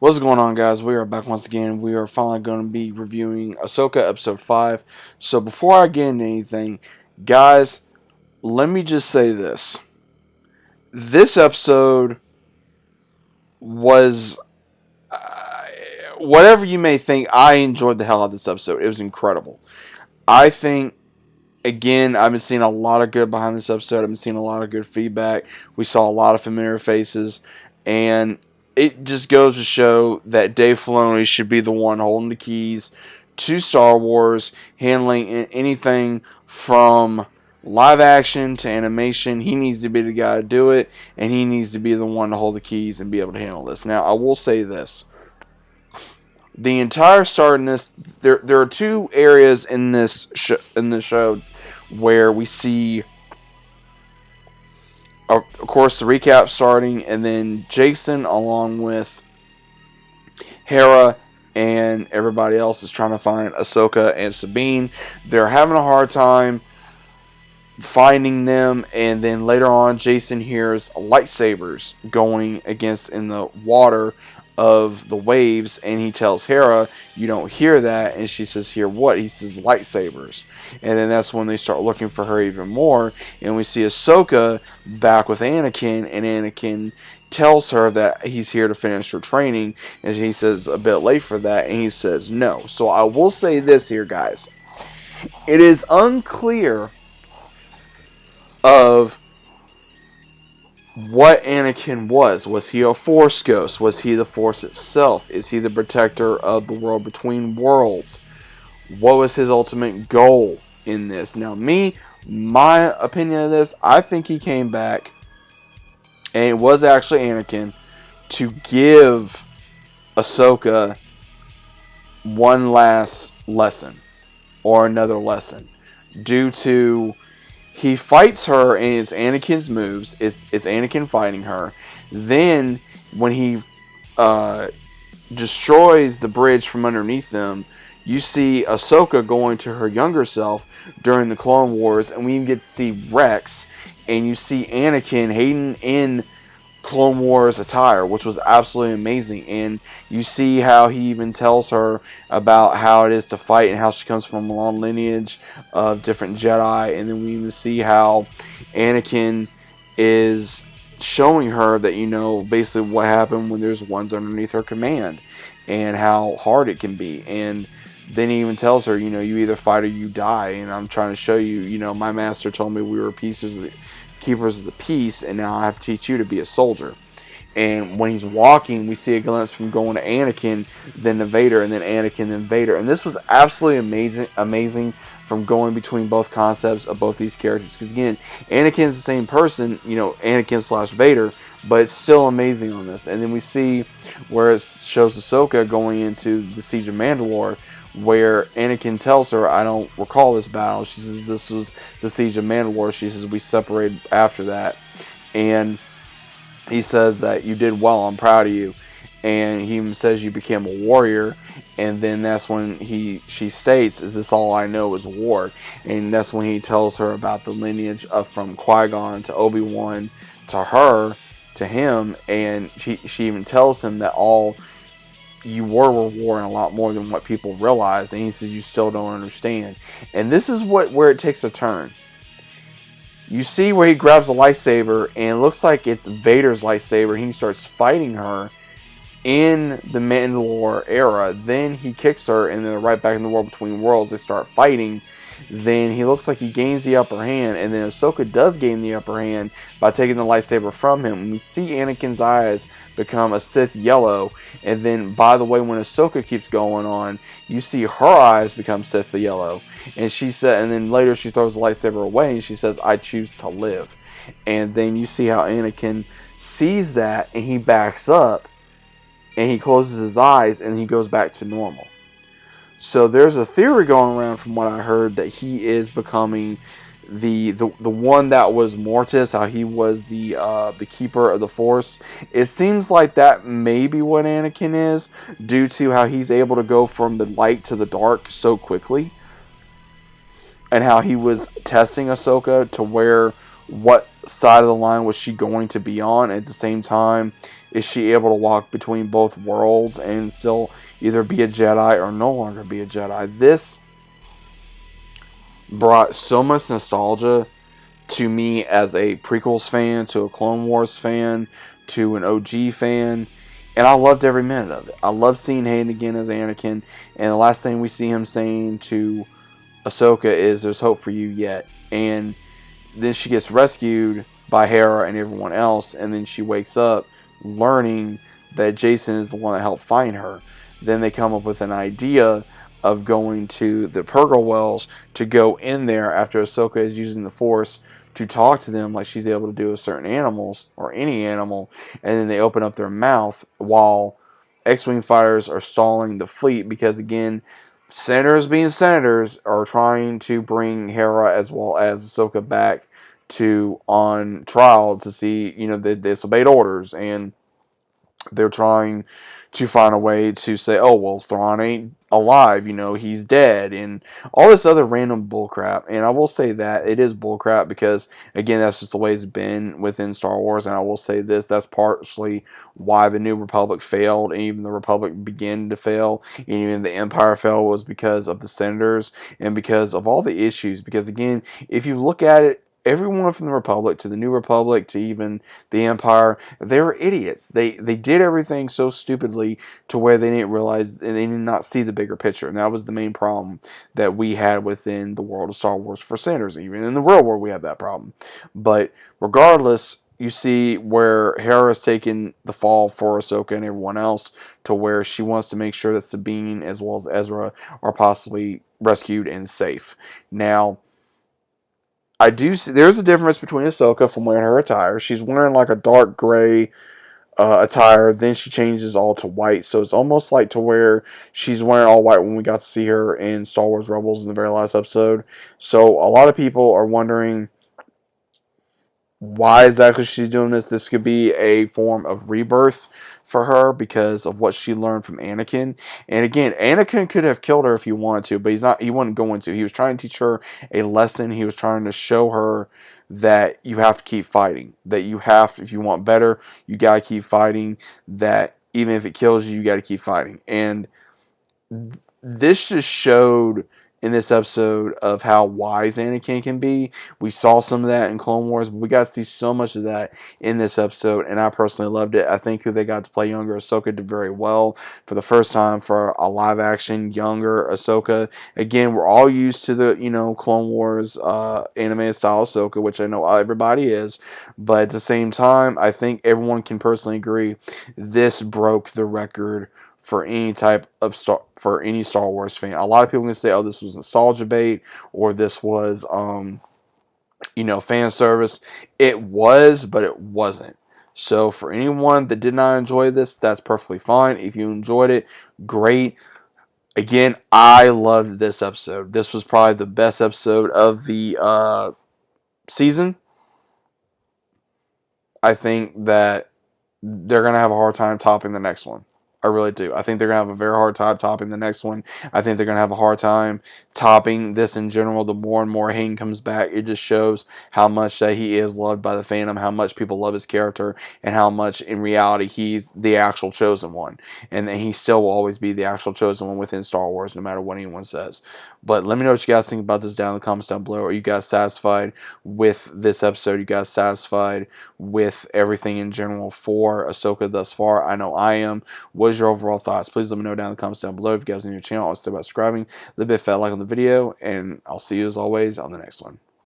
What's going on, guys? We are back once again. We are finally going to be reviewing Ahsoka episode 5. So, before I get into anything, guys, let me just say this. This episode was. Whatever you may think, I enjoyed the hell out of this episode. It was incredible. I think, again, I've been seeing a lot of good behind this episode. I've been seeing a lot of good feedback. We saw a lot of familiar faces. And it just goes to show that Dave Filoni should be the one holding the keys to Star Wars, handling anything from live action to animation. He needs to be the guy to do it, and he needs to be the one to hold the keys and be able to handle this. Now, I will say this. The entire start in this, there are two areas in this show where we see, of course, the recap starting, and then Jason, along with Hera and everybody else, is trying to find Ahsoka and Sabine. They're having a hard time finding them, and then later on, Jason hears lightsabers going against in the water of the waves, and he tells Hera, "You don't hear that," and she says, "Hear what?" He says, "Lightsabers." And then that's when they start looking for her even more, and we see Ahsoka back with Anakin, and Anakin tells her that he's here to finish her training, and he says a bit late for that, and he says no. So I will say this here, guys. It is unclear of what Anakin was. Was he a Force ghost? Was he the Force itself? Is he the protector of the world between worlds? What was his ultimate goal in this? Now, my opinion of this, I think he came back, and it was actually Anakin, to give Ahsoka one last lesson, or another lesson, due to he fights her, and it's Anakin's moves. It's Anakin fighting her. Then, when he destroys the bridge from underneath them, you see Ahsoka going to her younger self during the Clone Wars, and we even get to see Rex, and you see Anakin Hayden in Clone Wars attire, which was absolutely amazing. And you see how he even tells her about how it is to fight and how she comes from a long lineage of different Jedi. And then we even see how Anakin is showing her that, basically what happened when there's ones underneath her command and how hard it can be. And then he even tells her, you either fight or you die. And I'm trying to show you, my master told me we were keepers of the peace, and now I have to teach you to be a soldier. And when he's walking, we see a glimpse from going to Anakin, then to Vader, and then Anakin, then Vader. And this was absolutely amazing from going between both concepts of both these characters. Because again, Anakin's the same person, Anakin / Vader, but it's still amazing on this. And then we see where it shows Ahsoka going into the Siege of Mandalore, where Anakin tells her, "I don't recall this battle." She says, "This was the Siege of Mandalore." She says, "We separated after that." And he says that you did well, I'm proud of you. And he even says you became a warrior. And then that's when she states, "Is this all I know is war?" And that's when he tells her about the lineage from Qui-Gon to Obi-Wan to her, to him. And she even tells him that all you were warring a lot more than what people realize. And he says, "You still don't understand." And this is where it takes a turn. You see where he grabs a lightsaber, and it looks like it's Vader's lightsaber, and he starts fighting her in the Mandalore era. Then he kicks her, and they're right back in the world between worlds. They start fighting. Then he looks like he gains the upper hand, and then Ahsoka does gain the upper hand by taking the lightsaber from him. And we see Anakin's eyes become a Sith yellow, and then, by the way, when Ahsoka keeps going on, you see her eyes become Sith yellow, and then later she throws the lightsaber away, and she says, "I choose to live." And then you see how Anakin sees that, and he backs up, and he closes his eyes, and he goes back to normal. So there's a theory going around from what I heard that he is becoming the one that was Mortis, how he was the keeper of the Force. It seems like that may be what Anakin is, due to how he's able to go from the light to the dark so quickly, and how he was testing Ahsoka to where what side of the line was she going to be on? At the same time, is she able to walk between both worlds and still either be a Jedi or no longer be a Jedi? This brought so much nostalgia to me as a prequels fan, to a Clone Wars fan, to an OG fan, and I loved every minute of it. I loved seeing Hayden again as Anakin, and the last thing we see him saying to Ahsoka is, "There's hope for you yet," and then she gets rescued by Hera and everyone else, and then she wakes up learning that Jason is the one that helped find her. Then they come up with an idea of going to the Purgle Wells to go in there after Ahsoka is using the Force to talk to them like she's able to do with certain animals or any animal, and then they open up their mouth while X-Wing fighters are stalling the fleet because, again, senators being senators are trying to bring Hera as well as Ahsoka back to on trial to see, they disobeyed orders, and they're trying to find a way to say, oh, well, Thrawn ain't alive, he's dead, and all this other random bullcrap. And I will say that it is bullcrap because, again, that's just the way it's been within Star Wars. And I will say this, that's partially why the New Republic failed, and even the Republic began to fail, and even the Empire fell, was because of the Senators and because of all the issues. Because, again, if you look at it, everyone from the Republic to the New Republic to even the Empire, they were idiots. They did everything so stupidly to where they didn't realize, and they did not see the bigger picture. And that was the main problem that we had within the world of Star Wars for Sanders. Even in the real world, we have that problem. But regardless, you see where Hera's taken the fall for Ahsoka and everyone else, to where she wants to make sure that Sabine as well as Ezra are possibly rescued and safe. Now, I do see there's a difference between Ahsoka from wearing her attire. She's wearing like a dark gray attire, then she changes all to white. So it's almost like to where she's wearing all white when we got to see her in Star Wars Rebels in the very last episode. So a lot of people are wondering why exactly she's doing this. This could be a form of rebirth for her because of what she learned from Anakin. And again, Anakin could have killed her if he wanted to, but he wasn't going to. He was trying to teach her a lesson. He was trying to show her that you have to keep fighting. That you have, if you want better, you gotta keep fighting. That even if it kills you, you gotta keep fighting. And this just showed in this episode of how wise Anakin can be. We saw some of that in Clone Wars, but we got to see so much of that in this episode, and I personally loved it. I think who they got to play younger Ahsoka did very well for the first time for a live-action younger Ahsoka. Again, we're all used to the Clone Wars anime style Ahsoka, which I know everybody is, but at the same time, I think everyone can personally agree this broke the record for any type of for any Star Wars fan. A lot of people can say, "Oh, this was nostalgia bait," or "This was, fan service." It was, but it wasn't. So for anyone that did not enjoy this, that's perfectly fine. If you enjoyed it, great. Again, I loved this episode. This was probably the best episode of the season. I think that they're going to have a hard time topping the next one. I really do. I think they're going to have a very hard time topping the next one. I think they're going to have a hard time topping this in general. The more and more Hayden comes back, it just shows how much that he is loved by the fandom, how much people love his character, and how much in reality he's the actual chosen one. And that he still will always be the actual chosen one within Star Wars, no matter what anyone says. But let me know what you guys think about this down in the comments down below. Are you guys satisfied with this episode? Are you guys satisfied with everything in general for Ahsoka thus far? I know I am. What is your overall thoughts? Please let me know down in the comments down below. If you guys are new to the channel, I'll stay about subscribing. Leave a bit fat like on the video, and I'll see you as always on the next one.